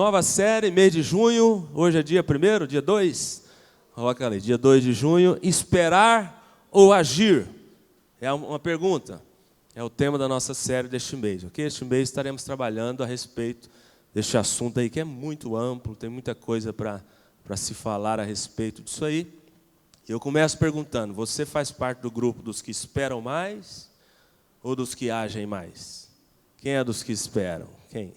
nova série, mês de junho, hoje é dia 1º, dia 2, coloca ali, dia 2 de junho, esperar ou agir? É uma pergunta, é o tema da nossa série deste mês, ok? Este mês estaremos trabalhando a respeito deste assunto aí, que é muito amplo, tem muita coisa para se falar a respeito disso aí. Eu começo perguntando, você faz parte do grupo dos que esperam mais ou dos que agem mais? Quem é dos que esperam? Quem?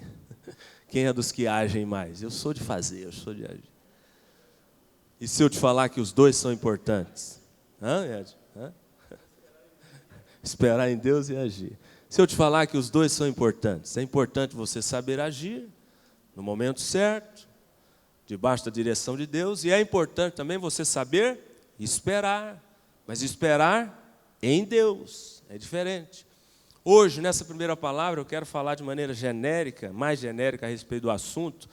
Quem é dos que agem mais? Eu sou de fazer, eu sou de agir. E se eu te falar que os dois são importantes? Ed? Esperar em Deus e agir. Se eu te falar que os dois são importantes, é importante você saber agir no momento certo, debaixo da direção de Deus, e é importante também você saber esperar, mas esperar em Deus, é diferente. Hoje, nessa primeira palavra, eu quero falar de maneira genérica, mais genérica a respeito do assunto,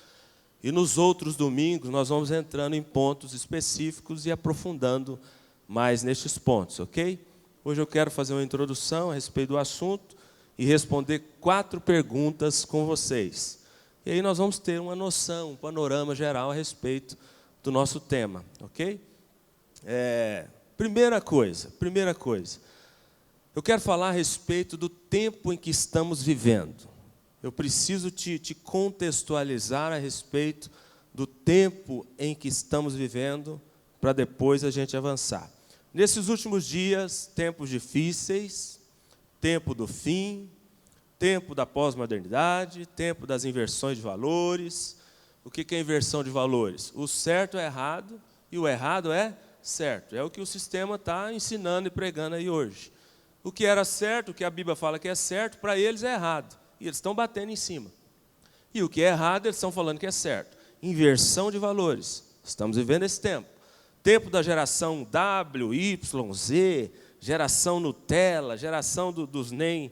e nos outros domingos nós vamos entrando em pontos específicos e aprofundando mais nestes pontos, ok? Hoje eu quero fazer uma introdução a respeito do assunto e responder 4 perguntas com vocês. E aí nós vamos ter uma noção, um panorama geral a respeito do nosso tema, ok? Primeira coisa, eu quero falar a respeito do tempo em que estamos vivendo. Eu preciso te contextualizar a respeito do tempo em que estamos vivendo, para depois a gente avançar. Nesses últimos dias, tempos difíceis, tempo do fim, tempo da pós-modernidade, tempo das inversões de valores. O que é inversão de valores? O certo é errado e o errado é certo. É o que o sistema está ensinando e pregando aí hoje. O que era certo, o que a Bíblia fala que é certo, para eles é errado. E eles estão batendo em cima. E o que é errado, eles estão falando que é certo. Inversão de valores. Estamos vivendo esse tempo. Tempo da geração W, Y, Z, geração Nutella, geração dos nem.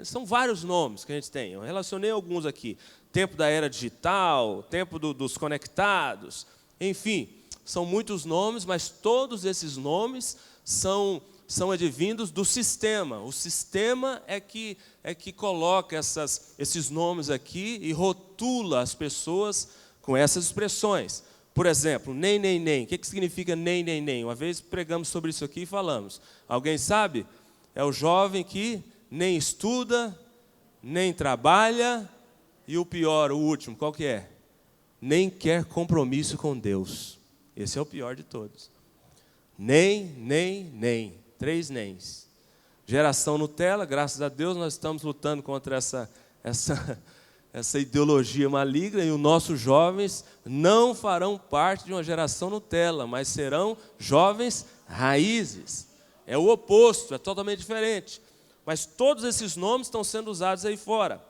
São vários nomes que a gente tem. Eu relacionei alguns aqui. Tempo da era digital, tempo dos conectados. Enfim, são muitos nomes, mas todos esses nomes são advindos do sistema. O sistema é que coloca esses nomes aqui e rotula as pessoas com essas expressões. Por exemplo, nem. O que significa nem? Uma vez pregamos sobre isso aqui e falamos. Alguém sabe? É o jovem que nem estuda, nem trabalha, e o pior, o último, qual que é? Nem quer compromisso com Deus. Esse é o pior de todos. Nem. 3 nens. Geração Nutella, graças a Deus, nós estamos lutando contra essa ideologia maligna, e os nossos jovens não farão parte de uma geração Nutella, mas serão jovens raízes. É o oposto, é totalmente diferente. Mas todos esses nomes estão sendo usados aí fora,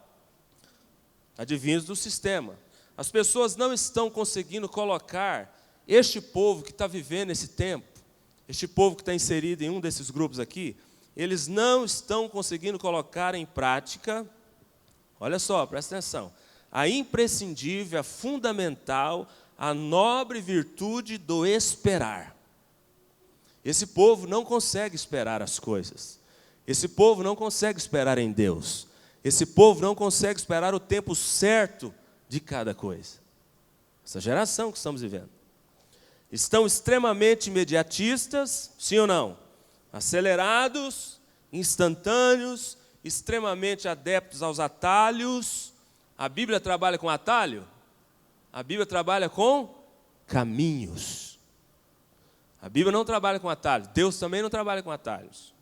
advindos do sistema. As pessoas não estão conseguindo colocar este povo que está vivendo esse tempo, este povo que está inserido em um desses grupos aqui, eles não estão conseguindo colocar em prática, olha só, presta atenção, a imprescindível, a fundamental, a nobre virtude do esperar. Esse povo não consegue esperar as coisas. Esse povo não consegue esperar em Deus. Esse povo não consegue esperar o tempo certo de cada coisa. Essa geração que estamos vivendo. Estão extremamente imediatistas, sim ou não? Acelerados, instantâneos, extremamente adeptos aos atalhos. A Bíblia trabalha com atalho? A Bíblia trabalha com caminhos. A Bíblia não trabalha com atalhos. Deus também não trabalha com atalhos.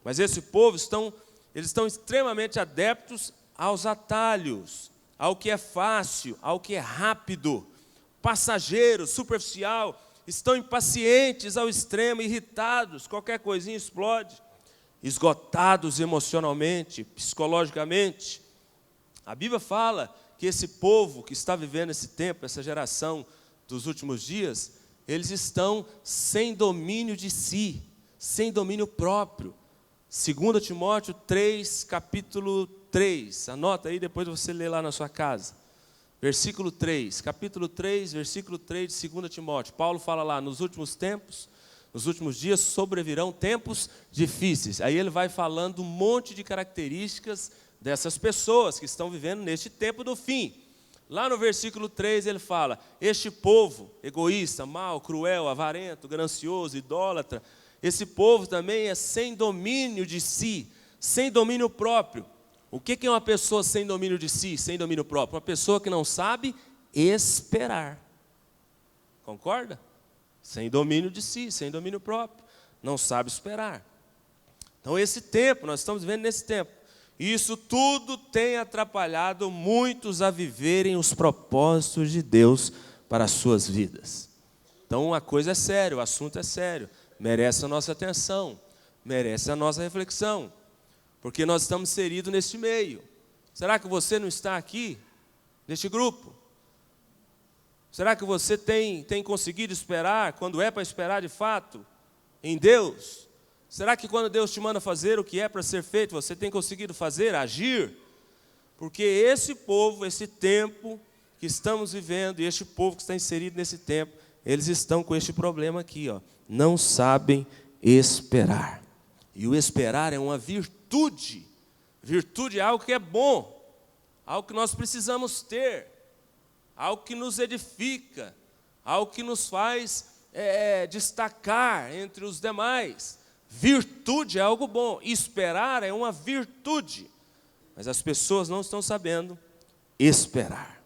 Mas esse povo, eles estão extremamente adeptos aos atalhos, ao que é fácil, ao que é rápido, passageiro, superficial, estão impacientes ao extremo, irritados, qualquer coisinha explode, esgotados emocionalmente, psicologicamente. A Bíblia fala que esse povo que está vivendo esse tempo, essa geração dos últimos dias, eles estão sem domínio de si, sem domínio próprio. 2 Timóteo 3, capítulo 3, anota aí, depois você lê lá na sua casa. Versículo 3, capítulo 3, versículo 3 de 2 Timóteo. Paulo fala lá, nos últimos tempos, nos últimos dias sobrevirão tempos difíceis. Aí ele vai falando um monte de características dessas pessoas que estão vivendo neste tempo do fim. Lá no versículo 3 ele fala: este povo egoísta, mau, cruel, avarento, ganancioso, idólatra, esse povo também é sem domínio de si, sem domínio próprio. O que é uma pessoa sem domínio de si, sem domínio próprio? Uma pessoa que não sabe esperar. Concorda? Sem domínio de si, sem domínio próprio. Não sabe esperar. Então esse tempo, nós estamos vivendo nesse tempo. E isso tudo tem atrapalhado muitos a viverem os propósitos de Deus para as suas vidas. Então uma coisa é séria, o assunto é sério. Merece a nossa atenção, merece a nossa reflexão. Porque nós estamos inseridos neste meio. Será que você não está aqui, neste grupo? Será que você tem conseguido esperar, quando é para esperar de fato, em Deus? Será que quando Deus te manda fazer o que é para ser feito, você tem conseguido fazer, agir? Porque esse povo, esse tempo que estamos vivendo, e este povo que está inserido nesse tempo, eles estão com este problema aqui, ó, não sabem esperar. E o esperar é uma virtude. Virtude é algo que é bom, algo que nós precisamos ter, algo que nos edifica, algo que nos faz destacar entre os demais. Virtude é algo bom, esperar é uma virtude, mas as pessoas não estão sabendo esperar.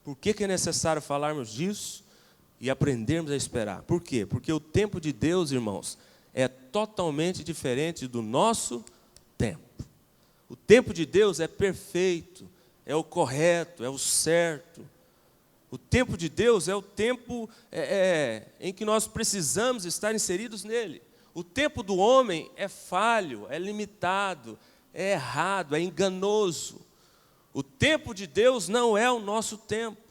Por que é necessário falarmos disso e aprendermos a esperar? Por quê? Porque o tempo de Deus, irmãos, é totalmente diferente do nosso tempo. O tempo de Deus é perfeito, é o correto, é o certo. O tempo de Deus é o tempo em que nós precisamos estar inseridos nele. O tempo do homem é falho, é limitado, é errado, é enganoso. O tempo de Deus não é o nosso tempo,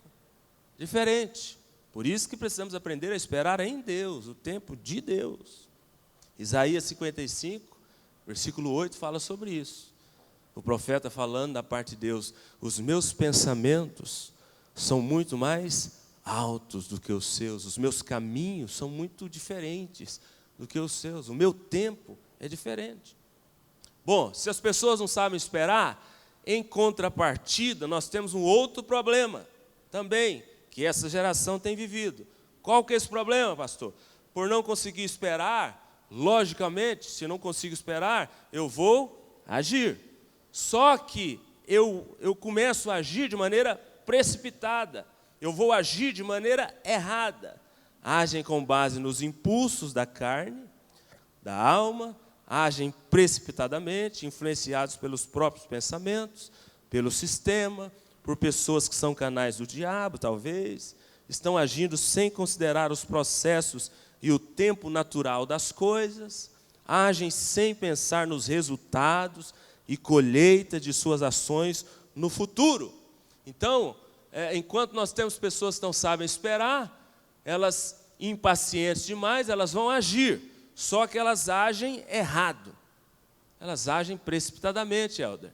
diferente. Por isso que precisamos aprender a esperar em Deus, o tempo de Deus. Isaías 55, versículo 8, fala sobre isso. O profeta falando da parte de Deus: os meus pensamentos são muito mais altos do que os seus, os meus caminhos são muito diferentes do que os seus, o meu tempo é diferente. Bom, se as pessoas não sabem esperar, em contrapartida, nós temos um outro problema também, que essa geração tem vivido. Qual que é esse problema, pastor? Por não conseguir esperar, logicamente, se não consigo esperar, eu vou agir. Só que eu começo a agir de maneira precipitada, eu vou agir de maneira errada. Agem com base nos impulsos da carne, da alma, agem precipitadamente, influenciados pelos próprios pensamentos, pelo sistema, por pessoas que são canais do diabo, talvez, estão agindo sem considerar os processos e o tempo natural das coisas, agem sem pensar nos resultados e colheita de suas ações no futuro. Então, enquanto nós temos pessoas que não sabem esperar, elas, impacientes demais, elas vão agir, só que elas agem errado. Elas agem precipitadamente, Helder.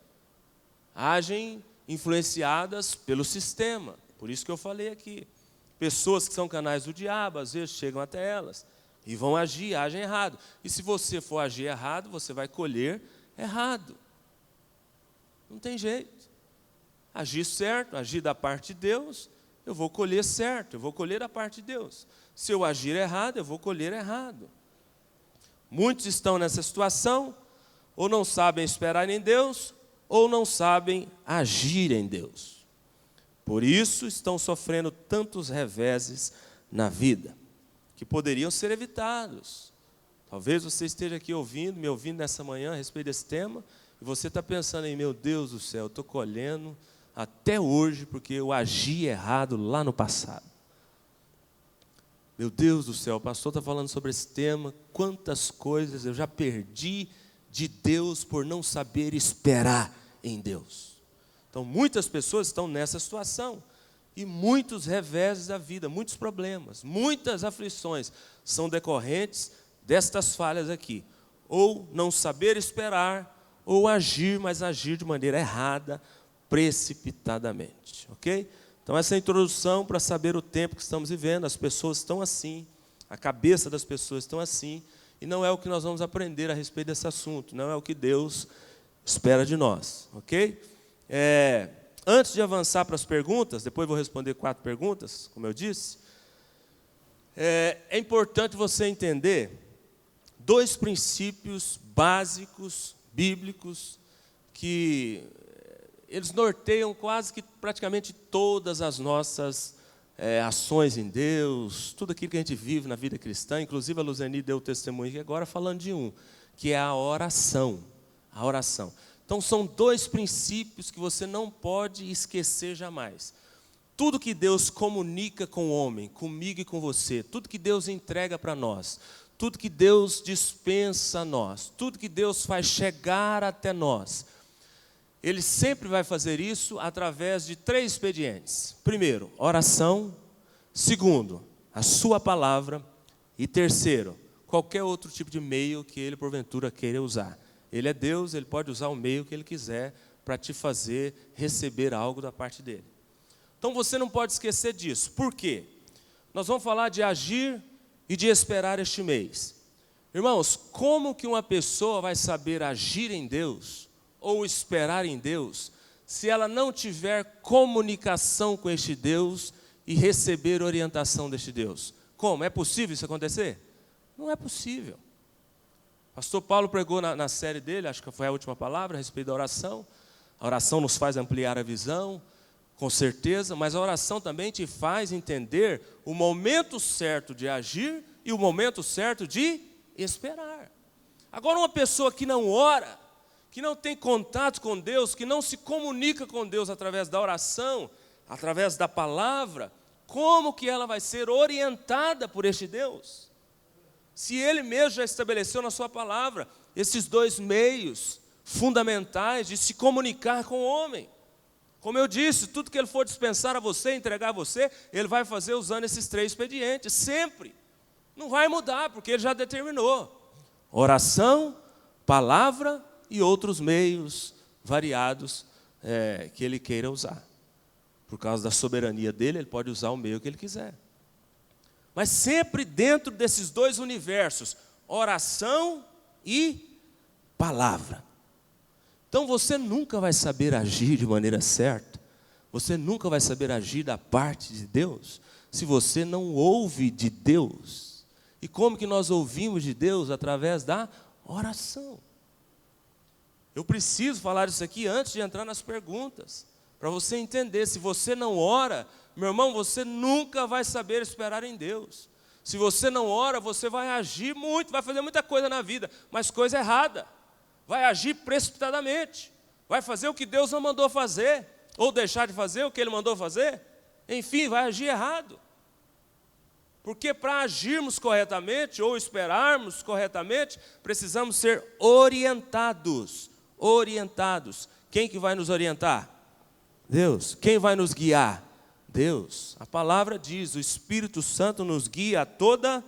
Agem influenciadas pelo sistema, por isso que eu falei aqui. Pessoas que são canais do diabo, às vezes chegam até elas e vão agir, agem errado. E se você for agir errado, você vai colher errado. Não tem jeito. Agir certo, agir da parte de Deus, eu vou colher certo, eu vou colher da parte de Deus. Se eu agir errado, eu vou colher errado. Muitos estão nessa situação, ou não sabem esperar em Deus, ou não sabem agir em Deus. Por isso estão sofrendo tantos reveses na vida, que poderiam ser evitados. Talvez você esteja aqui me ouvindo nessa manhã a respeito desse tema, e você está pensando em, meu Deus do céu, eu estou colhendo até hoje porque eu agi errado lá no passado. Meu Deus do céu, o pastor está falando sobre esse tema, quantas coisas eu já perdi de Deus por não saber esperar em Deus. Então, muitas pessoas estão nessa situação, e muitos reveses da vida, muitos problemas, muitas aflições são decorrentes destas falhas aqui. Ou não saber esperar, ou agir, mas agir de maneira errada, precipitadamente, ok? Então essa é a introdução para saber o tempo que estamos vivendo. As pessoas estão assim, a cabeça das pessoas estão assim, e não é o que nós vamos aprender a respeito desse assunto, não é o que Deus espera de nós, ok? antes de avançar para as perguntas, depois vou responder 4 perguntas, como eu disse, é importante você entender 2 princípios básicos, bíblicos, que eles norteiam quase que praticamente todas as nossas ações em Deus, tudo aquilo que a gente vive na vida cristã. Inclusive a Luzeni deu o testemunho aqui agora falando de um, que é a oração. A oração. Então são 2 princípios que você não pode esquecer jamais. Tudo que Deus comunica com o homem, comigo e com você, tudo que Deus entrega para nós, tudo que Deus dispensa a nós, tudo que Deus faz chegar até nós, Ele sempre vai fazer isso através de 3 expedientes. Primeiro, oração. Segundo, a sua palavra. E terceiro, qualquer outro tipo de meio que Ele porventura queira usar. Ele é Deus, Ele pode usar o meio que Ele quiser para te fazer receber algo da parte dEle. Então você não pode esquecer disso. Por quê? Nós vamos falar de agir e de esperar este mês. Irmãos, como que uma pessoa vai saber agir em Deus ou esperar em Deus se ela não tiver comunicação com este Deus e receber orientação deste Deus? Como? É possível isso acontecer? Não é possível. Pastor Paulo pregou na série dele, acho que foi a última palavra, a respeito da oração. A oração nos faz ampliar a visão, com certeza, mas a oração também te faz entender o momento certo de agir e o momento certo de esperar. Agora, uma pessoa que não ora, que não tem contato com Deus, que não se comunica com Deus através da oração, através da palavra, como que ela vai ser orientada por este Deus? Se Ele mesmo já estabeleceu na sua palavra esses 2 meios fundamentais de se comunicar com o homem. Como eu disse, tudo que Ele for dispensar a você, entregar a você, Ele vai fazer usando esses 3 expedientes, sempre. Não vai mudar, porque Ele já determinou. Oração, palavra e outros meios variados que Ele queira usar. Por causa da soberania dEle, Ele pode usar o meio que Ele quiser. Mas sempre dentro desses 2 universos, oração e palavra. Então você nunca vai saber agir de maneira certa, você nunca vai saber agir da parte de Deus, se você não ouve de Deus. E como que nós ouvimos de Deus? Através da oração. Eu preciso falar isso aqui antes de entrar nas perguntas, para você entender. Se você não ora, meu irmão, você nunca vai saber esperar em Deus. Se você não ora, você vai agir muito, vai fazer muita coisa na vida, mas coisa errada. Vai agir precipitadamente, vai fazer o que Deus não mandou fazer, ou deixar de fazer o que Ele mandou fazer. Enfim, vai agir errado. Porque para agirmos corretamente, ou esperarmos corretamente, precisamos ser orientados. Orientados. Quem que vai nos orientar? Deus. Quem vai nos guiar? Deus. A palavra diz, o Espírito Santo nos guia a toda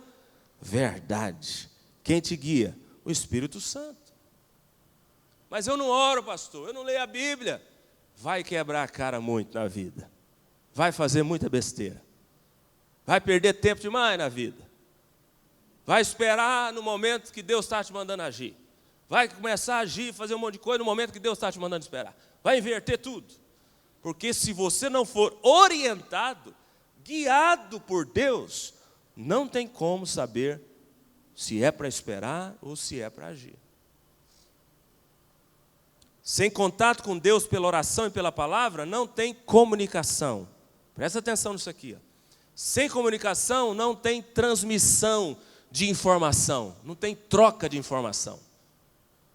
verdade. Quem te guia? O Espírito Santo. Mas eu não oro, pastor, eu não leio a Bíblia. Vai quebrar a cara muito na vida. Vai fazer muita besteira. Vai perder tempo demais na vida. Vai esperar no momento que Deus está te mandando agir. Vai começar a agir, fazer um monte de coisa no momento que Deus está te mandando esperar. Vai inverter tudo. Porque se você não for orientado, guiado por Deus, não tem como saber se é para esperar ou se é para agir. Sem contato com Deus pela oração e pela palavra, não tem comunicação. Presta atenção nisso aqui. Sem comunicação, não tem transmissão de informação. Não tem troca de informação.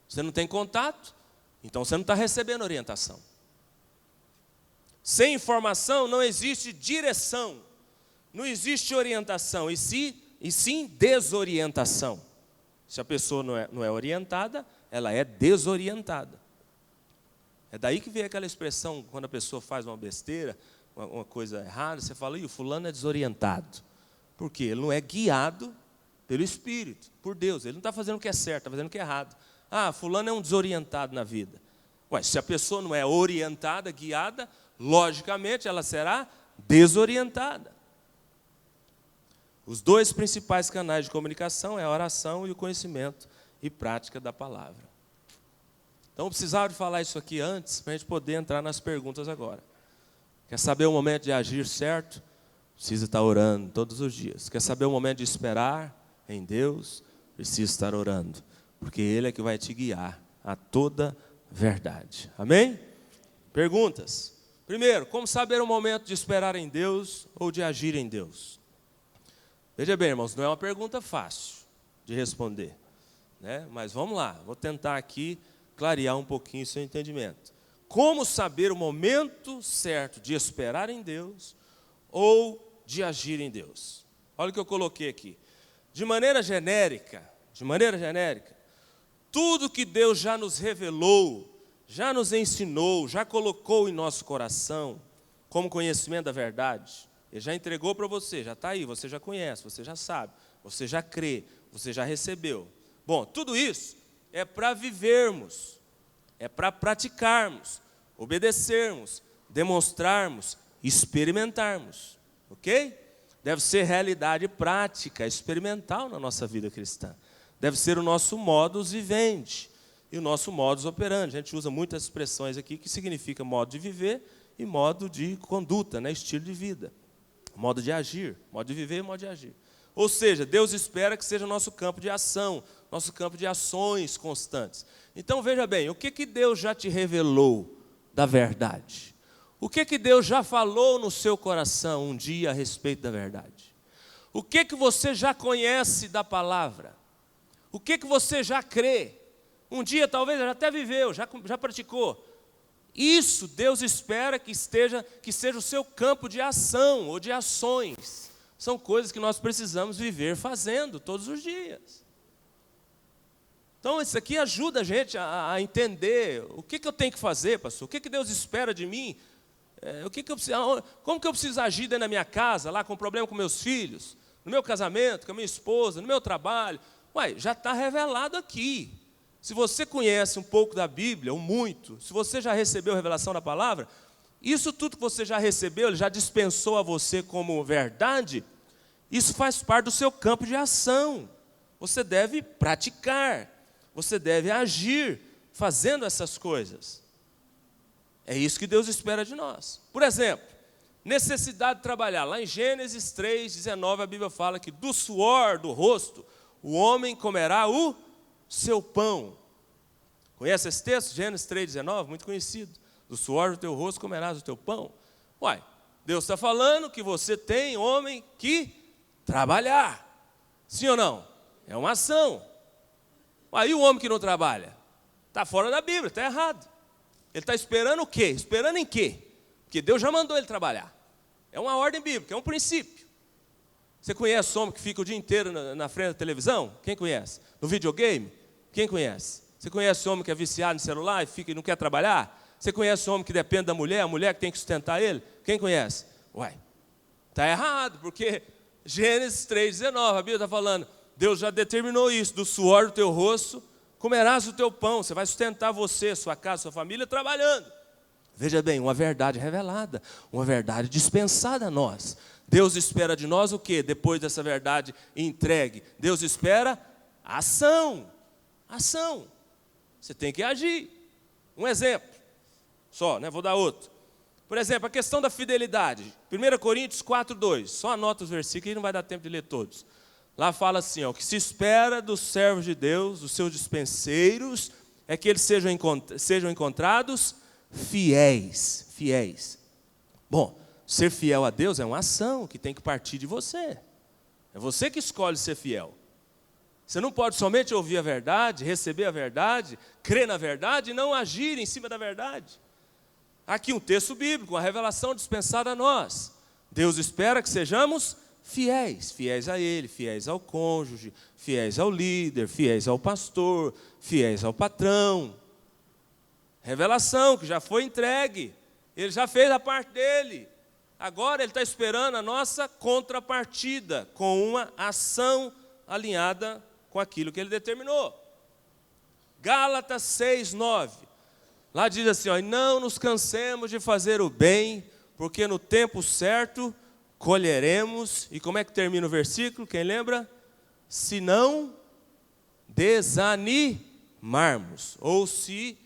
Você não tem contato, então você não está recebendo orientação. Sem informação, não existe direção. Não existe orientação, e sim desorientação. Se a pessoa não é orientada, ela é desorientada. É daí que vem aquela expressão, quando a pessoa faz uma besteira, uma coisa errada, você fala, o fulano é desorientado. Por quê? Ele não é guiado pelo Espírito, por Deus. Ele não está fazendo o que é certo, está fazendo o que é errado. Fulano é um desorientado na vida. Se a pessoa não é orientada, guiada, logicamente ela será desorientada. Os 2 principais canais de comunicação é a oração e o conhecimento e prática da palavra. Então, eu precisava de falar isso aqui antes, para a gente poder entrar nas perguntas agora. Quer saber o momento de agir certo? Precisa estar orando todos os dias. Quer saber o momento de esperar em Deus? Precisa estar orando, porque Ele é que vai te guiar a toda verdade. Amém? Perguntas. Primeiro, como saber o momento de esperar em Deus ou de agir em Deus? Veja bem, irmãos, não é uma pergunta fácil de responder, né? Mas vamos lá, vou tentar aqui clarear um pouquinho o seu entendimento. Como saber o momento certo de esperar em Deus ou de agir em Deus? Olha o que eu coloquei aqui. De maneira genérica, tudo que Deus já nos revelou, já nos ensinou, já colocou em nosso coração, como conhecimento da verdade, Ele já entregou para você, já está aí, você já conhece, você já sabe, você já crê, você já recebeu. Bom, tudo isso é para vivermos, é para praticarmos, obedecermos, demonstrarmos, experimentarmos, ok? Deve ser realidade prática, experimental na nossa vida cristã. Deve ser o nosso modus vivendi e o nosso modus operandi. A gente usa muitas expressões aqui que significa modo de viver e modo de conduta, né? Estilo de vida, modo de agir, modo de viver e modo de agir. Ou seja, Deus espera que seja nosso campo de ação, nosso campo de ações constantes. Então veja bem, o que Deus já te revelou da verdade? O que Deus já falou no seu coração um dia a respeito da verdade? O que você já conhece da palavra? O que você já crê? Um dia talvez já até viveu, já praticou. Isso Deus espera que seja o seu campo de ação ou de ações. São coisas que nós precisamos viver fazendo todos os dias. Então isso aqui ajuda a gente a entender o que eu tenho que fazer, pastor. O que Deus espera de mim. Como que eu preciso agir dentro da minha casa, lá com problema com meus filhos, no meu casamento, com a minha esposa, no meu trabalho. Já está revelado aqui. Se você conhece um pouco da Bíblia, ou muito, se você já recebeu a revelação da palavra, isso tudo que você já recebeu, Ele já dispensou a você como verdade, isso faz parte do seu campo de ação. Você deve praticar, você deve agir fazendo essas coisas. É isso que Deus espera de nós. Por exemplo, necessidade de trabalhar. Lá em Gênesis 3:19, a Bíblia fala que do suor do rosto, o homem comerá o seu pão. Conhece esse texto? Gênesis 3:19, muito conhecido. Do suor do teu rosto comerás o teu pão. Deus está falando que você tem, homem, que trabalhar. Sim ou não? É uma ação. E o homem que não trabalha? Está fora da Bíblia, está errado. Ele está esperando o quê? Esperando em quê? Porque Deus já mandou ele trabalhar. É uma ordem bíblica, é um princípio. Você conhece homem que fica o dia inteiro na frente da televisão? Quem conhece? No videogame? Quem conhece? Você conhece homem que é viciado no celular e não quer trabalhar? Você conhece homem que depende da mulher, a mulher que tem que sustentar ele? Quem conhece? Está errado, porque Gênesis 3:19, a Bíblia está falando, Deus já determinou isso, do suor do teu rosto comerás o teu pão, você vai sustentar você, sua casa, sua família trabalhando. Veja bem, uma verdade revelada, uma verdade dispensada a nós. Deus espera de nós o quê? Depois dessa verdade entregue, Deus espera ação. Ação. Você tem que agir. Um exemplo só, né? Vou dar outro. Por exemplo, a questão da fidelidade. 1 Coríntios 4:2. Só anota os versículos, aí não vai dar tempo de ler todos. Lá fala assim, o que se espera dos servos de Deus, dos seus dispenseiros, é que eles sejam encontrados fiéis. Bom, ser fiel a Deus é uma ação que tem que partir de você. É você que escolhe ser fiel. Você não pode somente ouvir a verdade, receber a verdade, crer na verdade e não agir em cima da verdade. Aqui um texto bíblico, uma revelação dispensada a nós. Deus espera que sejamos fiéis a Ele, fiéis ao cônjuge, fiéis ao líder, fiéis ao pastor, fiéis ao patrão. Revelação que já foi entregue, Ele já fez a parte dele. Agora Ele está esperando a nossa contrapartida, com uma ação alinhada com aquilo que Ele determinou. Gálatas 6:9, lá diz assim, não nos cansemos de fazer o bem, porque no tempo certo colheremos, e como é que termina o versículo, quem lembra? Se não desanimarmos, ou se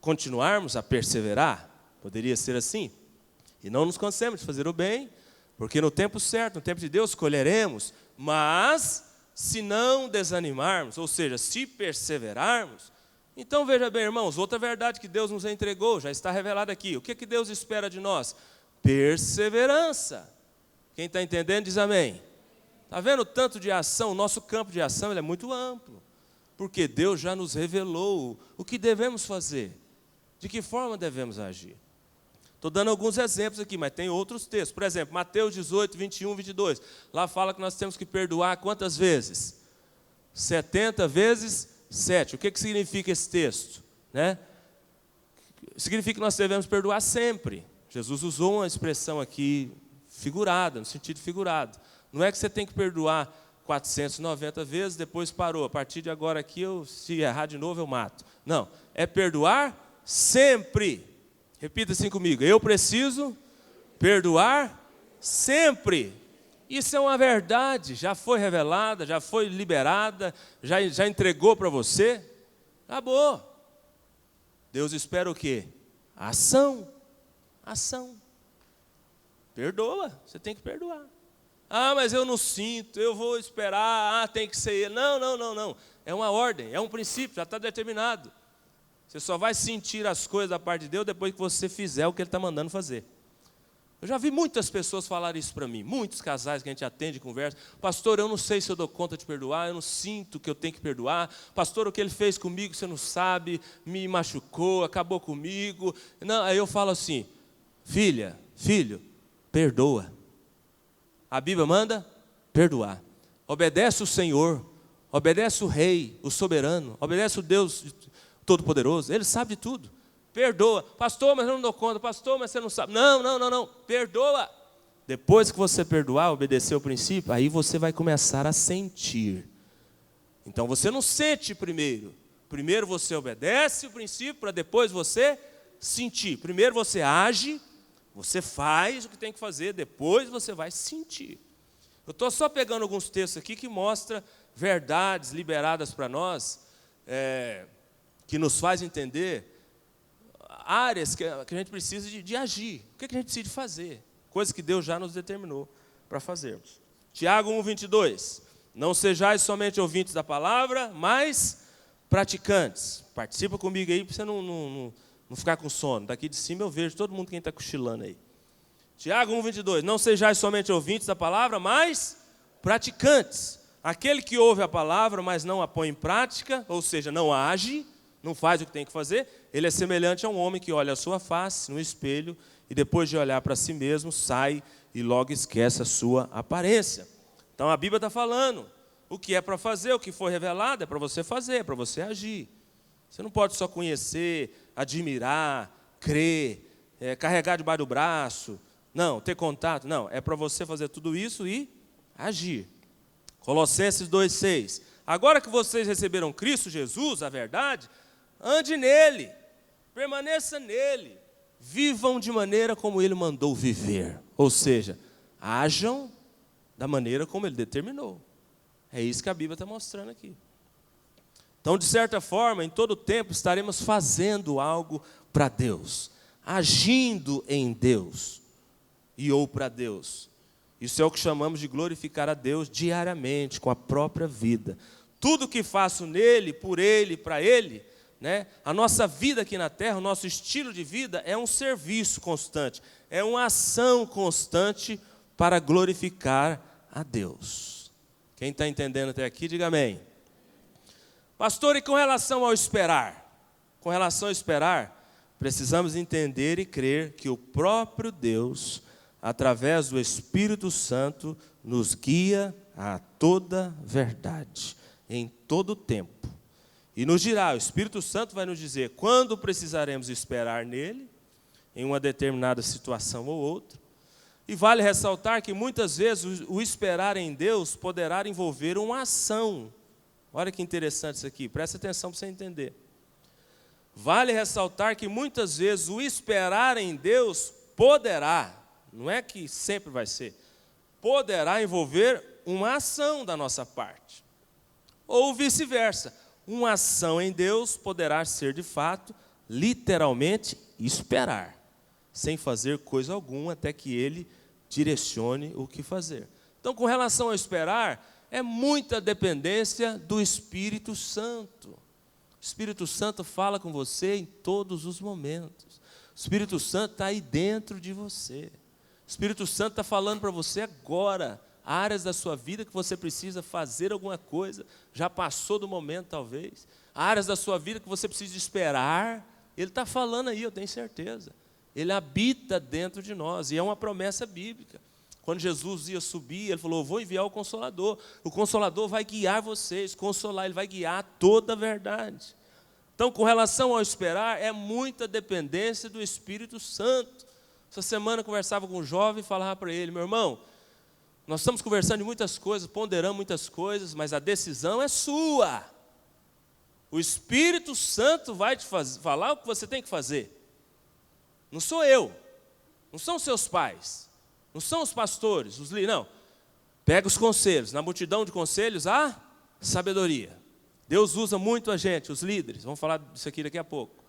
continuarmos a perseverar, poderia ser assim. E não nos cansemos de fazer o bem, porque no tempo certo, no tempo de Deus, colheremos. Mas, se não desanimarmos, ou seja, se perseverarmos, então veja bem, irmãos, outra verdade que Deus nos entregou, já está revelada aqui. O que que Deus espera de nós? Perseverança. Quem está entendendo diz amém. Está vendo o tanto de ação? O nosso campo de ação ele é muito amplo, porque Deus já nos revelou o que devemos fazer, de que forma devemos agir. Estou dando alguns exemplos aqui, mas tem outros textos. Por exemplo, Mateus 18, 21, 22. Lá fala que nós temos que perdoar quantas vezes? 70 vezes 7. O que significa esse texto? Né? Significa que nós devemos perdoar sempre. Jesus usou uma expressão aqui figurada, no sentido figurado. Não é que você tem que perdoar 490 vezes, depois parou. A partir de agora aqui, se errar de novo, eu mato. Não, é perdoar sempre. Repita assim comigo, eu preciso perdoar sempre. Isso é uma verdade, já foi revelada, já foi liberada, já entregou para você. Acabou. Deus espera o quê? Ação. Ação. Perdoa, você tem que perdoar. Ah, mas eu não sinto, eu vou esperar, tem que ser ele. Não. É uma ordem, é um princípio, já está determinado. Você só vai sentir as coisas da parte de Deus depois que você fizer o que Ele está mandando fazer. Eu já vi muitas pessoas falar isso para mim, muitos casais que a gente atende e conversa. Pastor, eu não sei se eu dou conta de perdoar, eu não sinto que eu tenho que perdoar. Pastor, o que ele fez comigo, você não sabe, me machucou, acabou comigo. Não, aí eu falo assim, filha, filho, perdoa. A Bíblia manda perdoar. Obedece o Senhor, obedece o Rei, o soberano, obedece o Deus Todo-Poderoso, Ele sabe de tudo. Perdoa. Pastor, mas eu não dou conta. Pastor, mas você não sabe. Não. Perdoa. Depois que você perdoar, obedecer o princípio, aí você vai começar a sentir. Então você não sente primeiro. Primeiro você obedece o princípio para depois você sentir. Primeiro você age, você faz o que tem que fazer, depois você vai sentir. Eu estou só pegando alguns textos aqui que mostram verdades liberadas para nós, que nos faz entender áreas que a gente precisa de agir. O que a gente precisa de fazer? Coisas que Deus já nos determinou para fazermos. Tiago 1:22. Não sejais somente ouvintes da palavra, mas praticantes. Participa comigo aí para você não ficar com sono. Daqui de cima eu vejo todo mundo quem está cochilando aí. Tiago 1:22. Não sejais somente ouvintes da palavra, mas praticantes. Aquele que ouve a palavra, mas não a põe em prática, ou seja, não age, não faz o que tem que fazer, ele é semelhante a um homem que olha a sua face no espelho e depois de olhar para si mesmo, sai e logo esquece a sua aparência. Então a Bíblia está falando, o que é para fazer, o que foi revelado é para você fazer, é para você agir. Você não pode só conhecer, admirar, crer, carregar debaixo do braço, não, ter contato, não, é para você fazer tudo isso e agir. Colossenses 2:6. Agora que vocês receberam Cristo Jesus, a verdade, ande nele, permaneça nele, vivam de maneira como Ele mandou viver. Ou seja, ajam da maneira como Ele determinou. É isso que a Bíblia está mostrando aqui. Então, de certa forma, em todo tempo estaremos fazendo algo para Deus, agindo em Deus e ou para Deus. Isso é o que chamamos de glorificar a Deus diariamente, com a própria vida. Tudo que faço nele, por ele, para ele, né? A nossa vida aqui na terra, o nosso estilo de vida é um serviço constante, é uma ação constante para glorificar a Deus. Quem está entendendo até aqui, diga amém. Pastor, e com relação ao esperar? Com relação ao esperar, precisamos entender e crer que o próprio Deus, através do Espírito Santo, nos guia a toda verdade, em todo tempo. E nos dirá, o Espírito Santo vai nos dizer quando precisaremos esperar nele, em uma determinada situação ou outra. E vale ressaltar que muitas vezes o esperar em Deus poderá envolver uma ação. Olha que interessante isso aqui, presta atenção para você entender. Vale ressaltar que muitas vezes o esperar em Deus poderá, não é que sempre vai ser, poderá envolver uma ação da nossa parte. Ou vice-versa. Uma ação em Deus poderá ser, de fato, literalmente, esperar. sem fazer coisa alguma, até que Ele direcione o que fazer. Então, com relação a esperar, é muita dependência do Espírito Santo. O Espírito Santo fala com você em todos os momentos. O Espírito Santo está aí dentro de você. O Espírito Santo está falando para você agora, áreas da sua vida que você precisa fazer alguma coisa, já passou do momento talvez. Áreas da sua vida que você precisa esperar, Ele está falando aí, eu tenho certeza. Ele habita dentro de nós, e é uma promessa bíblica. Quando Jesus ia subir, Ele falou, eu vou enviar o Consolador vai guiar vocês, consolar, Ele vai guiar toda a verdade. Então, com relação ao esperar, é muita dependência do Espírito Santo. Essa semana eu conversava com um jovem e falava para ele, meu irmão, nós estamos conversando de muitas coisas, ponderando muitas coisas, mas a decisão é sua. O Espírito Santo vai te falar o que você tem que fazer. Não sou eu, não são seus pais, não são os pastores, os líderes, não. Pega os conselhos, na multidão de conselhos há sabedoria. Deus usa muito a gente, os líderes, vamos falar disso aqui daqui a pouco.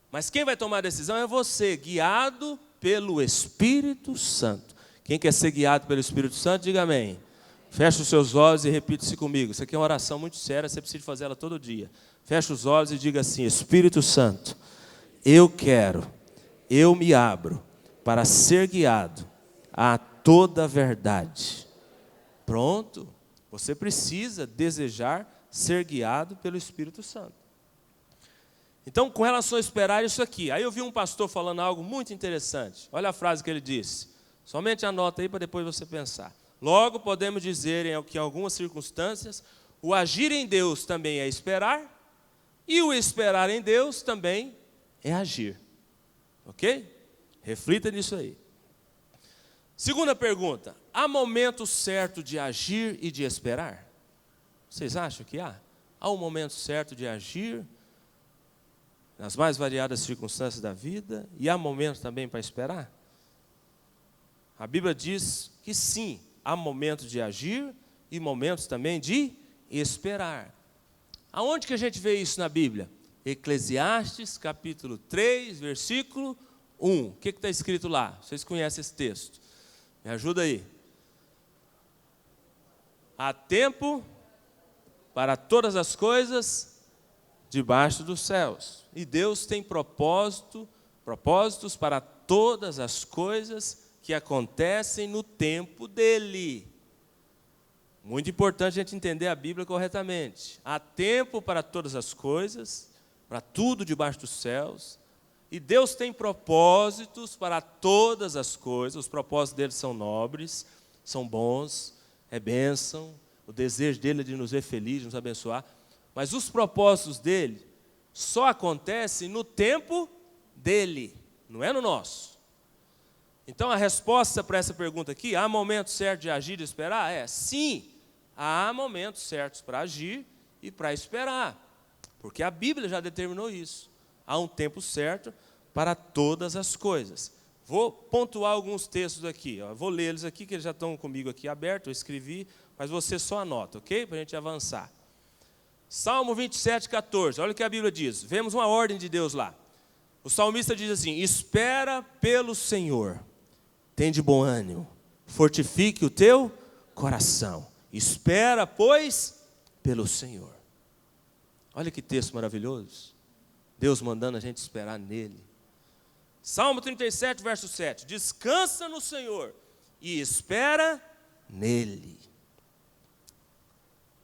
Mas quem vai tomar a decisão é você, guiado pelo Espírito Santo. Quem quer ser guiado pelo Espírito Santo, diga amém. Feche os seus olhos e repita-se comigo. Isso aqui é uma oração muito séria, você precisa fazer ela todo dia. Feche os olhos e diga assim, Espírito Santo, eu me abro para ser guiado a toda a verdade. Pronto, você precisa desejar ser guiado pelo Espírito Santo. Então, com relação a esperar isso aqui, aí eu vi um pastor falando algo muito interessante. Olha a frase que ele disse. Somente anota aí para depois você pensar. Logo, podemos dizer que em algumas circunstâncias, o agir em Deus também é esperar, e o esperar em Deus também é agir. Ok? Reflita nisso aí. Segunda pergunta, há momento certo de agir e de esperar? Vocês acham que há? Há um momento certo de agir nas mais variadas circunstâncias da vida, e há momento também para esperar? A Bíblia diz que sim, há momentos de agir e momentos também de esperar. Aonde que a gente vê isso na Bíblia? Eclesiastes, capítulo 3, versículo 1. O que está escrito lá? Vocês conhecem esse texto? Me ajuda aí. Há tempo para todas as coisas debaixo dos céus. E Deus tem propósitos para todas as coisas que acontecem no tempo dEle. Muito importante a gente entender a Bíblia corretamente. Há tempo para todas as coisas, para tudo debaixo dos céus. E Deus tem propósitos para todas as coisas. Os propósitos dele são nobres, são bons, é bênção. O desejo dele é de nos ver felizes, de nos abençoar. Mas os propósitos dele só acontecem no tempo dele, não é no nosso. Então, a resposta para essa pergunta aqui, há momento certo de agir e esperar? Sim, há momentos certos para agir e para esperar. Porque a Bíblia já determinou isso. Há um tempo certo para todas as coisas. Vou pontuar alguns textos aqui. Vou ler eles aqui, que eles já estão comigo aqui abertos, eu escrevi, mas você só anota, ok? Para a gente avançar. Salmo 27, 14, olha o que a Bíblia diz. Vemos uma ordem de Deus lá. O salmista diz assim, espera pelo Senhor, tem de bom ânimo, fortifique o teu coração. Espera, pois, pelo Senhor. Olha que texto maravilhoso. Deus mandando a gente esperar nele. Salmo 37, verso 7. Descansa no Senhor e espera nele.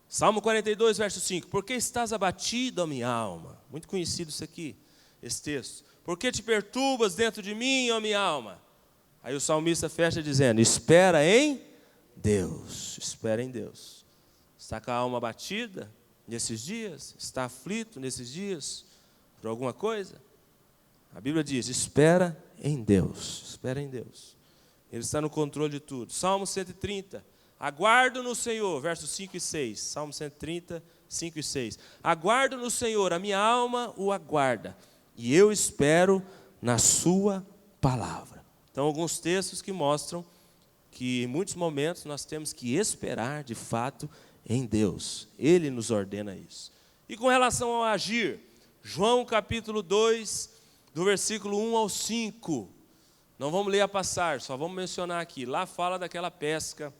Salmo 42, verso 5. Por que estás abatido, ó minha alma? Muito conhecido isso aqui, esse texto. Por que te perturbas dentro de mim, ó minha alma? Aí o salmista fecha dizendo, espera em Deus. Espera em Deus. Está com a alma abatida nesses dias? Está aflito nesses dias por alguma coisa? A Bíblia diz, espera em Deus. Espera em Deus. Ele está no controle de tudo. Salmo 130. Aguardo no Senhor, versos 5 e 6. Salmo 130, 5 e 6. Aguardo no Senhor, a minha alma o aguarda, e eu espero na sua palavra. Então, alguns textos que mostram que em muitos momentos nós temos que esperar, de fato, em Deus. Ele nos ordena isso. E com relação ao agir, João capítulo 2, do versículo 1 ao 5. Não vamos ler a passagem, só vamos mencionar aqui. Lá fala daquela pesca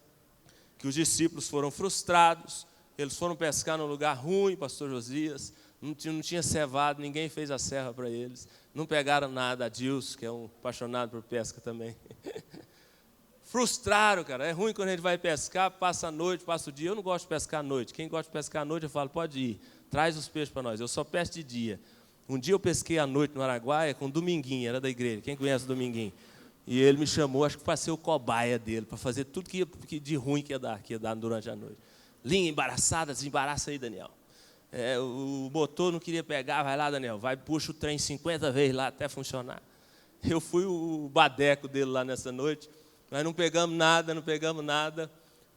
que os discípulos foram frustrados. Eles foram pescar num lugar ruim, pastor Josias. Não tinha cevado, ninguém fez a serra para eles. Não pegaram nada. Adilson, que é um apaixonado por pesca também. Frustraram, cara. É ruim quando a gente vai pescar, passa a noite, passa o dia. Eu não gosto de pescar à noite. Quem gosta de pescar à noite, eu falo, pode ir, traz os peixes para nós. Eu só pesco de dia. Um dia eu pesquei à noite no Araguaia com o Dominguinho, era da igreja. Quem conhece o Dominguinho? E ele me chamou, acho que para ser o cobaia dele, para fazer tudo que de ruim que ia dar durante a noite. Linha embaraçada, desembaraça aí, Daniel. O motor não queria pegar, vai lá, Daniel, vai, puxa o trem 50 vezes lá até funcionar. Eu fui o badeco dele lá nessa noite, nós não pegamos nada.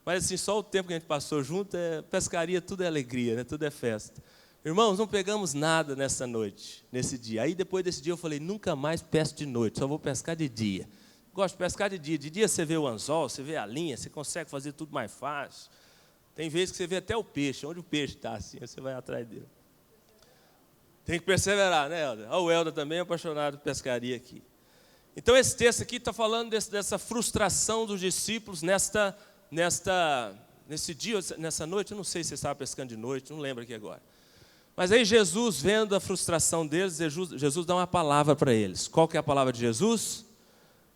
Mas assim, só o tempo que a gente passou junto, pescaria, tudo é alegria, né? Tudo é festa. Irmãos, não pegamos nada nessa noite, nesse dia. Aí depois desse dia eu falei, nunca mais pesco de noite, só vou pescar de dia. Gosto de pescar de dia. De dia você vê o anzol, você vê a linha, você consegue fazer tudo mais fácil. Tem vezes que você vê até o peixe, onde o peixe está assim, você vai atrás dele. Tem que perseverar, né, Helder? O Helder também é apaixonado por pescaria aqui. Então esse texto aqui está falando dessa frustração dos discípulos nesse dia, nessa noite. Eu não sei se você estava pescando de noite, não lembro aqui agora. Mas aí Jesus, vendo a frustração deles, Jesus dá uma palavra para eles. Qual que é a palavra de Jesus?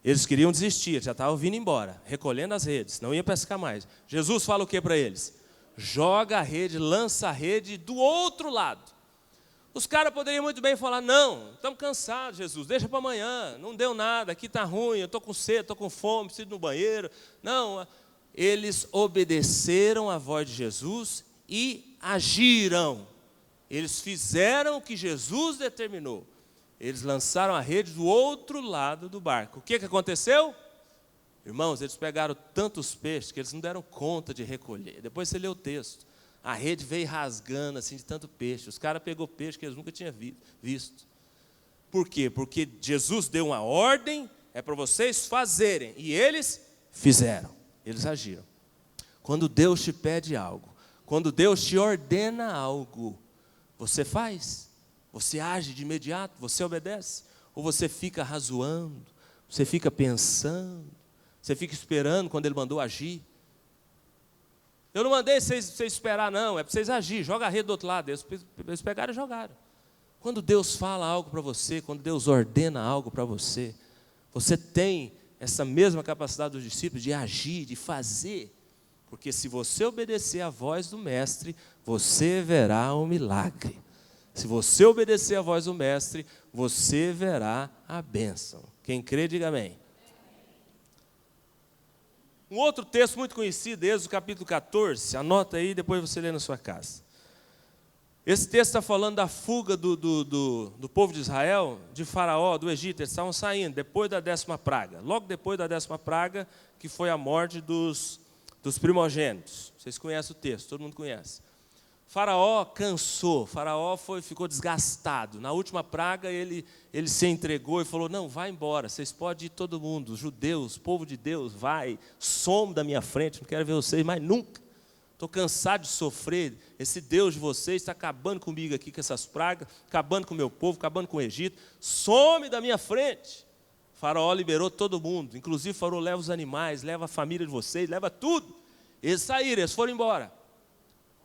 Eles queriam desistir, já estavam vindo embora, recolhendo as redes, não ia pescar mais. Jesus fala o que para eles? Joga a rede, lança a rede do outro lado. Os caras poderiam muito bem falar, não, estamos cansados, Jesus, deixa para amanhã, não deu nada, aqui está ruim, eu estou com sede, estou com fome, preciso ir no banheiro. Não, eles obedeceram a voz de Jesus e agiram. Eles fizeram o que Jesus determinou. Eles lançaram a rede do outro lado do barco. O que aconteceu? Irmãos, eles pegaram tantos peixes que eles não deram conta de recolher. Depois você lê o texto. A rede veio rasgando assim de tanto peixe. Os caras pegou peixe que eles nunca tinham visto. Por quê? Porque Jesus deu uma ordem, é para vocês fazerem. E eles fizeram. Eles agiram. Quando Deus te pede algo, quando Deus te ordena algo, você faz, você age de imediato, você obedece, ou você fica razoando, você fica pensando, você fica esperando quando Ele mandou agir. Eu não mandei vocês esperar não, é para vocês agir, joga a rede do outro lado. Eles pegaram e jogaram. Quando Deus fala algo para você, quando Deus ordena algo para você, você tem essa mesma capacidade dos discípulos de agir, de fazer. Porque se você obedecer à voz do Mestre, você verá um milagre. Se você obedecer à voz do Mestre, você verá a bênção. Quem crê, diga amém. Um outro texto muito conhecido, Êxodo capítulo 14, anota aí, depois você lê na sua casa. Esse texto está falando da fuga do povo de Israel, de Faraó, do Egito. Eles estavam saindo depois da 10ª praga. Logo depois da 10ª praga, que foi a morte dos primogênitos. Vocês conhecem o texto, todo mundo conhece. Faraó cansou, ficou desgastado. Na última praga ele se entregou e falou, não, vai embora, vocês podem ir todo mundo, judeus, povo de Deus, vai, some da minha frente, não quero ver vocês mais nunca. Estou cansado de sofrer, esse Deus de vocês está acabando comigo aqui com essas pragas, acabando com o meu povo, acabando com o Egito, some da minha frente. Faraó liberou todo mundo, inclusive Faraó leva os animais, leva a família de vocês, leva tudo. Eles saíram, eles foram embora,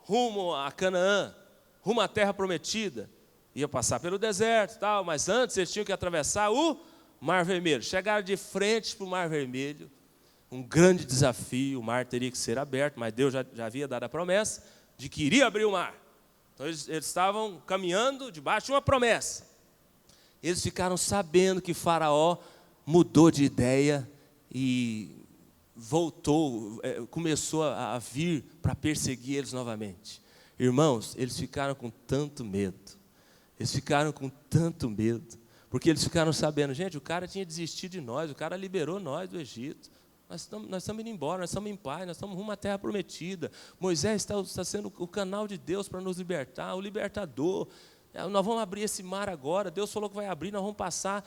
rumo a Canaã, rumo à terra prometida. Ia passar pelo deserto e tal, mas antes eles tinham que atravessar o Mar Vermelho. Chegaram de frente para o Mar Vermelho, um grande desafio, o mar teria que ser aberto, mas Deus já havia dado a promessa de que iria abrir o mar. Então eles estavam caminhando debaixo de uma promessa. Eles ficaram sabendo que Faraó mudou de ideia e voltou, começou a vir para perseguir eles novamente. Irmãos, eles ficaram com tanto medo, porque eles ficaram sabendo, gente, o cara tinha desistido de nós, o cara liberou nós do Egito, nós estamos indo embora, nós estamos em paz, nós estamos rumo à terra prometida, Moisés está sendo o canal de Deus para nos libertar, o libertador. Nós vamos abrir esse mar agora, Deus falou que vai abrir, nós vamos passar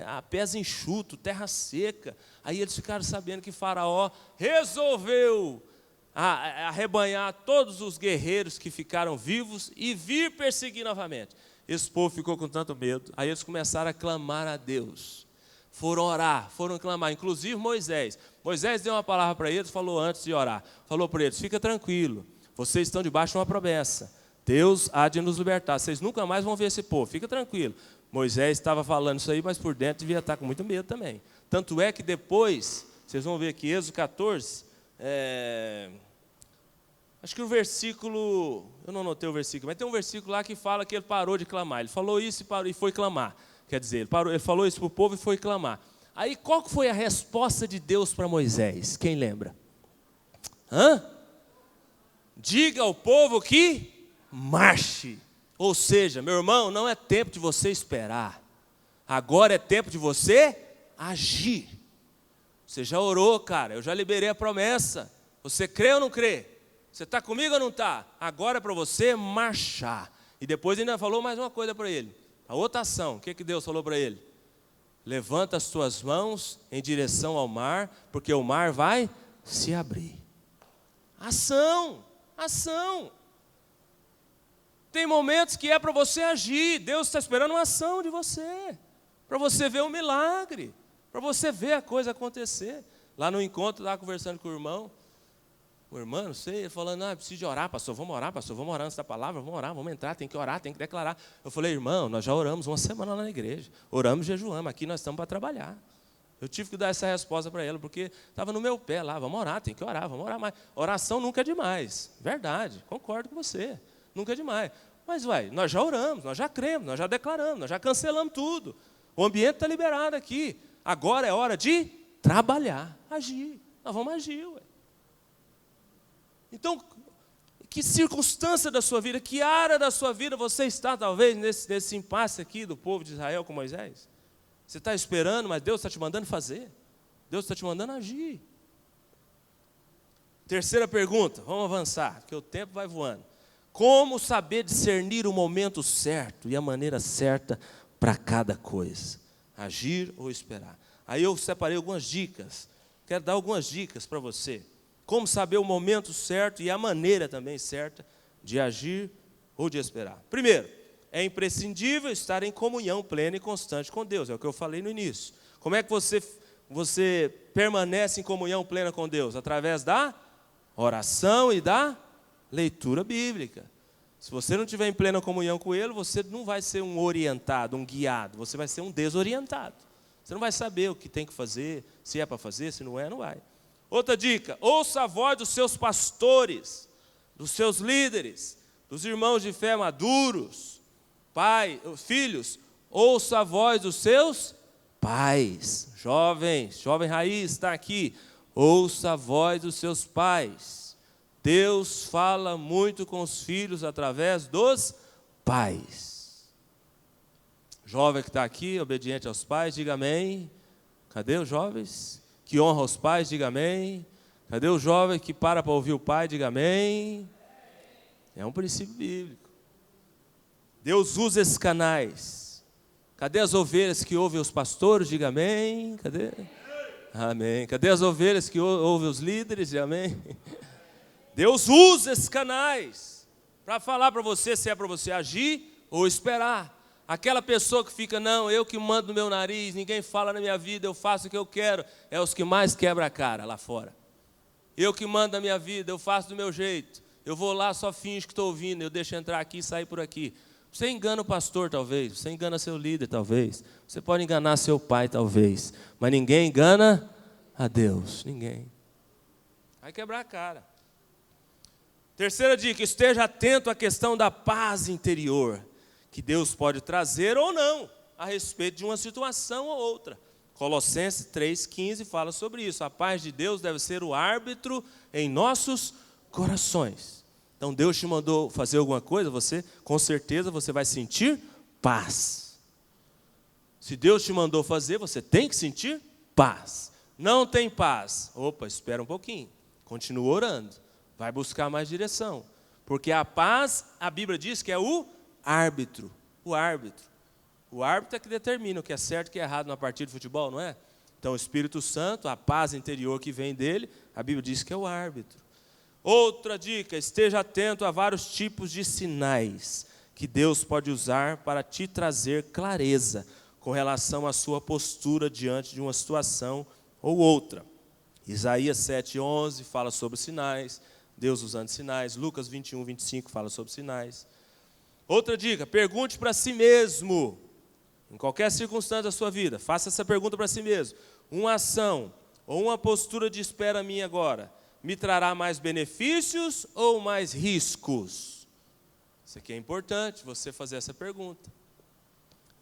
a pés enxuto, terra seca. Aí eles ficaram sabendo que Faraó resolveu arrebanhar todos os guerreiros que ficaram vivos e vir perseguir novamente. Esse povo ficou com tanto medo. Aí eles começaram a clamar a Deus. Foram orar, foram clamar. Inclusive Moisés. Moisés deu uma palavra para eles, falou antes de orar. Falou para eles, fica tranquilo. Vocês estão debaixo de uma promessa. Deus há de nos libertar. Vocês nunca mais vão ver esse povo. Fica tranquilo. Moisés estava falando isso aí, mas por dentro devia estar com muito medo também. Tanto é que depois, vocês vão ver aqui, Êxodo 14, acho que o versículo, eu não anotei o versículo, mas tem um versículo lá que fala que ele parou de clamar. Ele falou isso e, parou, e foi clamar. Quer dizer, ele falou isso para o povo e foi clamar. Aí qual que foi a resposta de Deus para Moisés? Quem lembra? Diga ao povo que marche. Ou seja, meu irmão, não é tempo de você esperar. Agora é tempo de você agir. Você já orou, cara, eu já liberei a promessa. Você crê ou não crê? Você está comigo ou não está? Agora é para você marchar. E depois ainda falou mais uma coisa para ele. A outra ação, o que Deus falou para ele? Levanta as tuas mãos em direção ao mar, porque o mar vai se abrir. Ação, ação. Tem momentos que é para você agir. Deus está esperando uma ação de você. Para você ver um milagre. Para você ver a coisa acontecer. Lá no encontro, lá conversando com o irmão, não sei, ele falando, preciso de orar, pastor, vamos orar antes da palavra, vamos orar, vamos entrar, tem que orar, tem que declarar. Eu falei, irmão, nós já oramos uma semana lá na igreja, oramos e jejuamos, aqui nós estamos para trabalhar. Eu tive que dar essa resposta para ele, porque estava no meu pé lá, vamos orar, tem que orar, vamos orar mais. Oração nunca é demais, verdade, concordo com você, nunca é demais. Mas, nós já oramos, nós já cremos, nós já declaramos, nós já cancelamos tudo. O ambiente está liberado aqui. Agora é hora de trabalhar, agir. Nós vamos agir, Então, que circunstância da sua vida, que área da sua vida você está, talvez, nesse impasse aqui do povo de Israel com Moisés? Você está esperando, mas Deus está te mandando fazer. Deus está te mandando agir. Terceira pergunta, vamos avançar, porque o tempo vai voando. Como saber discernir o momento certo e a maneira certa para cada coisa? Agir ou esperar? Aí eu separei algumas dicas. Quero dar algumas dicas para você. Como saber o momento certo e a maneira também certa de agir ou de esperar. Primeiro, é imprescindível estar em comunhão plena e constante com Deus. É o que eu falei no início. Como é que você permanece em comunhão plena com Deus? Através da oração e da leitura bíblica. Se você não estiver em plena comunhão com Ele, você não vai ser um orientado, um guiado. Você vai ser um desorientado. Você não vai saber o que tem que fazer, se é para fazer, se não é, não vai. Outra dica, ouça a voz dos seus pastores, dos seus líderes, dos irmãos de fé maduros, filhos, ouça a voz dos seus pais. Jovens, jovem raiz está aqui, ouça a voz dos seus pais. Deus fala muito com os filhos através dos pais. Jovem que está aqui, obediente aos pais, diga amém. Cadê os jovens? Que honra os pais, diga amém. Cadê o jovem que para ouvir o pai, diga amém. É um princípio bíblico. Deus usa esses canais. Cadê as ovelhas que ouvem os pastores, diga amém. Cadê? Amém. Cadê as ovelhas que ouvem os líderes, diga amém. Deus usa esses canais para falar para você se é para você agir ou esperar. Aquela pessoa que fica, não, eu que mando no meu nariz, ninguém fala na minha vida, eu faço o que eu quero, é os que mais quebra a cara lá fora. Eu que mando na minha vida, eu faço do meu jeito, eu vou lá, só finjo que estou ouvindo, eu deixo entrar aqui e sair por aqui. Você engana o pastor, talvez, você engana seu líder, talvez, você pode enganar seu pai, talvez, mas ninguém engana a Deus, ninguém. Vai quebrar a cara. Terceira dica, esteja atento à questão da paz interior, que Deus pode trazer ou não, a respeito de uma situação ou outra. Colossenses 3,15 fala sobre isso. A paz de Deus deve ser o árbitro em nossos corações. Então Deus te mandou fazer alguma coisa, você, com certeza, você vai sentir paz. Se Deus te mandou fazer, você tem que sentir paz. Não tem paz. Opa, espera um pouquinho. Continua orando. Vai buscar mais direção. Porque a paz, a Bíblia diz que é o árbitro. O árbitro. O árbitro é que determina o que é certo e o que é errado na partida de futebol, não é? Então o Espírito Santo, a paz interior que vem dele, a Bíblia diz que é o árbitro. Outra dica, esteja atento a vários tipos de sinais que Deus pode usar para te trazer clareza com relação à sua postura diante de uma situação ou outra. Isaías 7:11 fala sobre sinais, Deus usando sinais. Lucas 21:25 fala sobre sinais. Outra dica, pergunte para si mesmo, em qualquer circunstância da sua vida, faça essa pergunta para si mesmo. Uma ação ou uma postura de espera minha agora me trará mais benefícios ou mais riscos? Isso aqui é importante, você fazer essa pergunta.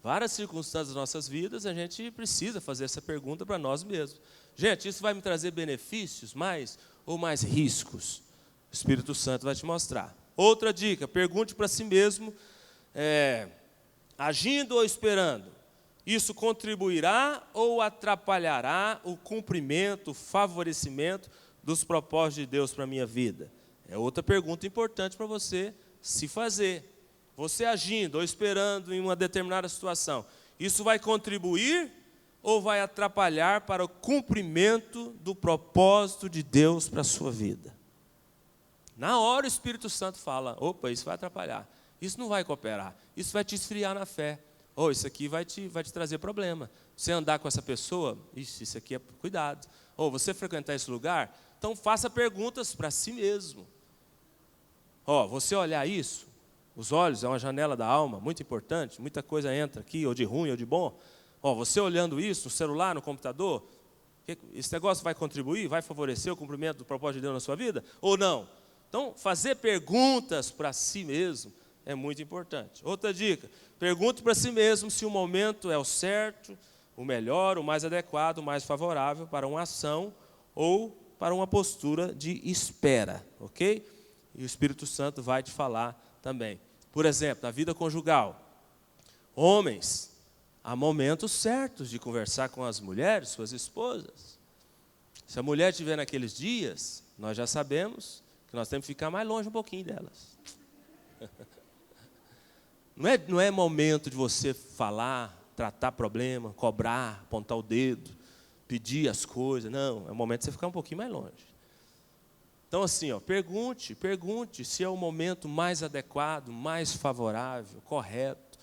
Várias circunstâncias das nossas vidas, a gente precisa fazer essa pergunta para nós mesmos. Gente, isso vai me trazer benefícios mais ou mais riscos? O Espírito Santo vai te mostrar. Outra dica, pergunte para si mesmo, agindo ou esperando, isso contribuirá ou atrapalhará o cumprimento, o favorecimento dos propósitos de Deus para a minha vida? É outra pergunta importante para você se fazer. Você agindo ou esperando em uma determinada situação, isso vai contribuir ou vai atrapalhar para o cumprimento do propósito de Deus para a sua vida? Na hora o Espírito Santo fala, opa, isso vai atrapalhar, isso não vai cooperar, isso vai te esfriar na fé, isso aqui vai te trazer problema. Você andar com essa pessoa, isso aqui é cuidado. Você frequentar esse lugar, então faça perguntas para si mesmo. Você olhar isso, os olhos é uma janela da alma, muito importante, muita coisa entra aqui, ou de ruim ou de bom. Você olhando isso no celular, no computador, esse negócio vai contribuir, vai favorecer o cumprimento do propósito de Deus na sua vida? Ou não? Então, fazer perguntas para si mesmo é muito importante. Outra dica, pergunte para si mesmo se o momento é o certo, o melhor, o mais adequado, o mais favorável para uma ação ou para uma postura de espera, ok? E o Espírito Santo vai te falar também. Por exemplo, na vida conjugal, homens, há momentos certos de conversar com as mulheres, suas esposas. Se a mulher estiver naqueles dias, nós já sabemos que nós temos que ficar mais longe um pouquinho delas. Não é momento de você falar, tratar problema, cobrar, apontar o dedo, pedir as coisas. Não, é o momento de você ficar um pouquinho mais longe. Então assim, pergunte se é o momento mais adequado, mais favorável, correto.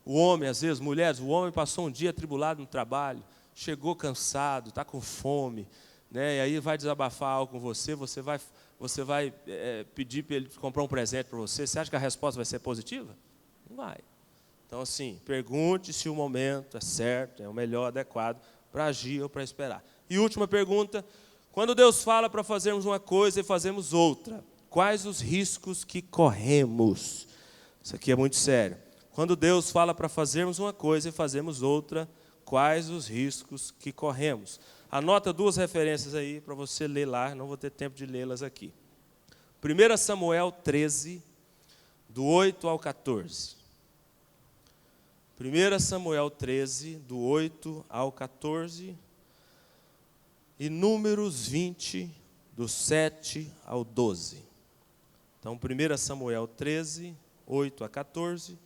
O homem, às vezes, mulheres, o homem passou um dia atribulado no trabalho, chegou cansado, está com fome, né? E aí vai desabafar algo com você, você vai pedir para ele comprar um presente para você. Você acha que a resposta vai ser positiva? Não vai. Então assim, pergunte se o momento é certo, é o melhor, adequado para agir ou para esperar. E última pergunta, quando Deus fala para fazermos uma coisa e fazemos outra, quais os riscos que corremos? Isso aqui é muito sério. Quando Deus fala para fazermos uma coisa e fazemos outra, quais os riscos que corremos? Anota 2 referências aí para você ler lá, não vou ter tempo de lê-las aqui. 1 Samuel 13, do 8 ao 14. 1 Samuel 13, do 8 ao 14. E Números 20, do 7 ao 12. Então, 1 Samuel 13, 8 a 14.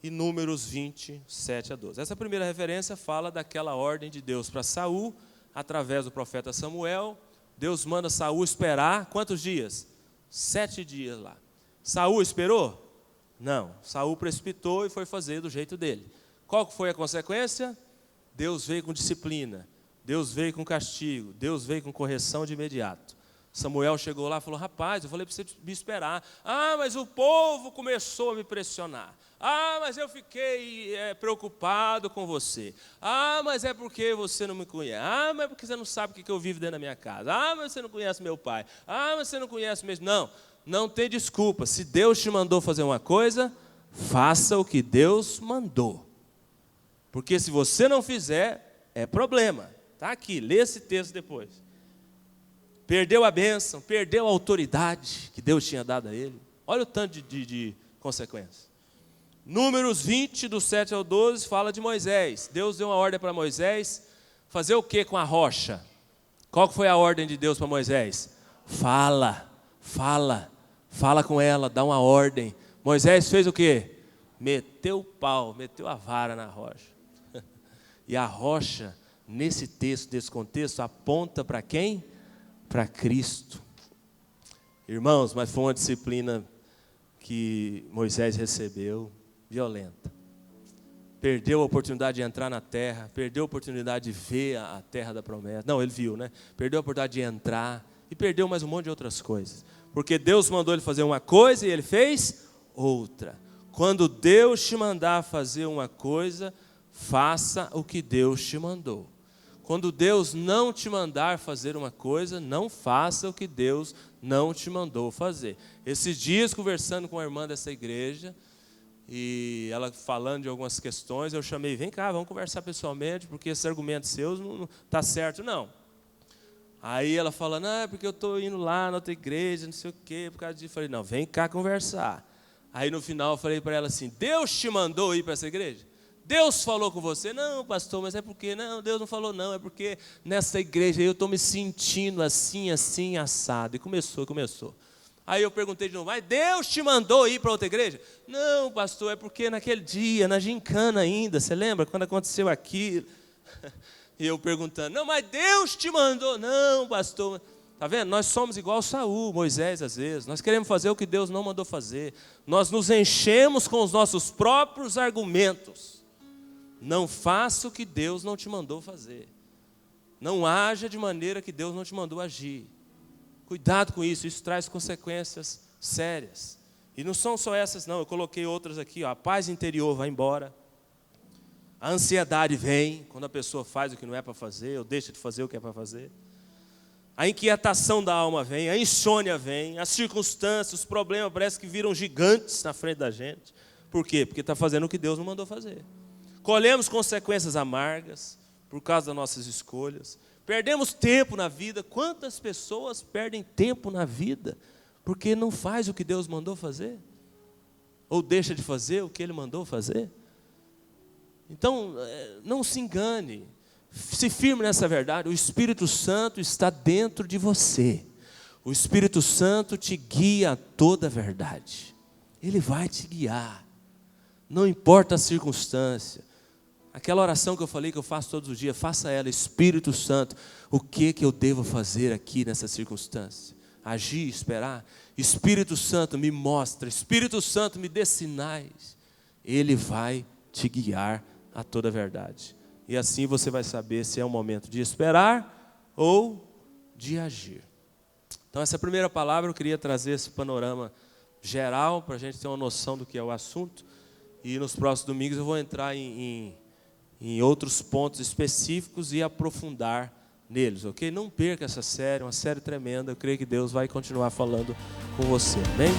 E Números 20, 7 a 12. Essa primeira referência fala daquela ordem de Deus para Saul, através do profeta Samuel. Deus manda Saul esperar quantos dias? 7 dias lá. Saul esperou? Não. Saul precipitou e foi fazer do jeito dele. Qual foi a consequência? Deus veio com disciplina, Deus veio com castigo, Deus veio com correção de imediato. Samuel chegou lá e falou, rapaz, eu falei para você me esperar. Mas o povo começou a me pressionar. Mas eu fiquei preocupado com você. Mas é porque você não me conhece. Mas é porque você não sabe o que eu vivo dentro da minha casa. Mas você não conhece meu pai. Mas você não conhece mesmo. Não tem desculpa. Se Deus te mandou fazer uma coisa, faça o que Deus mandou. Porque se você não fizer, é problema. Está aqui, lê esse texto depois. Perdeu a bênção, perdeu a autoridade que Deus tinha dado a ele. Olha o tanto de consequências. Números 20, do 7 ao 12, fala de Moisés. Deus deu uma ordem para Moisés fazer o que com a rocha? Qual foi a ordem de Deus para Moisés? Fala com ela, dá uma ordem. Moisés fez o quê? Meteu o pau, meteu a vara na rocha. E a rocha, nesse texto, nesse contexto, aponta para quem? Para Cristo. Irmãos, mas foi uma disciplina que Moisés recebeu, violenta. Perdeu a oportunidade de entrar na terra, perdeu a oportunidade de ver a terra da promessa. Não, ele viu, né? Perdeu a oportunidade de entrar e perdeu mais um monte de outras coisas. Porque Deus mandou ele fazer uma coisa e ele fez outra. Quando Deus te mandar fazer uma coisa, faça o que Deus te mandou. Quando Deus não te mandar fazer uma coisa, não faça o que Deus não te mandou fazer. Esses dias, conversando com a irmã dessa igreja, e ela falando de algumas questões, eu chamei, vem cá, vamos conversar pessoalmente, porque esses argumentos seus não tá certo, não. Aí ela fala, não, é porque eu estou indo lá na outra igreja, não sei o quê, por causa disso. Eu falei, não, vem cá conversar. Aí no final eu falei para ela assim, Deus te mandou ir para essa igreja? Deus falou com você? Não, pastor, mas é porque, não, Deus não falou não, é porque nessa igreja eu estou me sentindo assim, assim, assado. E começou. Aí eu perguntei de novo, mas Deus te mandou ir para outra igreja? Não, pastor, é porque naquele dia, na gincana ainda, você lembra quando aconteceu aquilo? E eu perguntando, não, mas Deus te mandou? Não, pastor. Está vendo? Nós somos igual Saul, Moisés às vezes. Nós queremos fazer o que Deus não mandou fazer. Nós nos enchemos com os nossos próprios argumentos. Não faça o que Deus não te mandou fazer. Não haja de maneira que Deus não te mandou agir. Cuidado com isso, isso traz consequências sérias. E não são só essas não, eu coloquei outras aqui, ó. A paz interior vai embora. A ansiedade vem quando a pessoa faz o que não é para fazer, ou deixa de fazer o que é para fazer. A inquietação da alma vem, a insônia vem, as circunstâncias, os problemas parece que viram gigantes na frente da gente. Por quê? Porque está fazendo o que Deus não mandou fazer. Colhemos consequências amargas por causa das nossas escolhas. Perdemos tempo na vida. Quantas pessoas perdem tempo na vida porque não faz o que Deus mandou fazer? Ou deixa de fazer o que Ele mandou fazer? Então, não se engane. Se firme nessa verdade. O Espírito Santo está dentro de você. O Espírito Santo te guia a toda a verdade. Ele vai te guiar. Não importa a circunstância. Aquela oração que eu falei que eu faço todos os dias, faça ela, Espírito Santo, o que eu devo fazer aqui nessa circunstância? Agir, esperar? Espírito Santo me mostra, Espírito Santo me dê sinais. Ele vai te guiar a toda a verdade. E assim você vai saber se é um momento de esperar ou de agir. Então essa primeira palavra eu queria trazer esse panorama geral para a gente ter uma noção do que é o assunto. E nos próximos domingos eu vou entrar em outros pontos específicos e aprofundar neles, ok? Não perca essa série, uma série tremenda. Eu creio que Deus vai continuar falando com você, amém?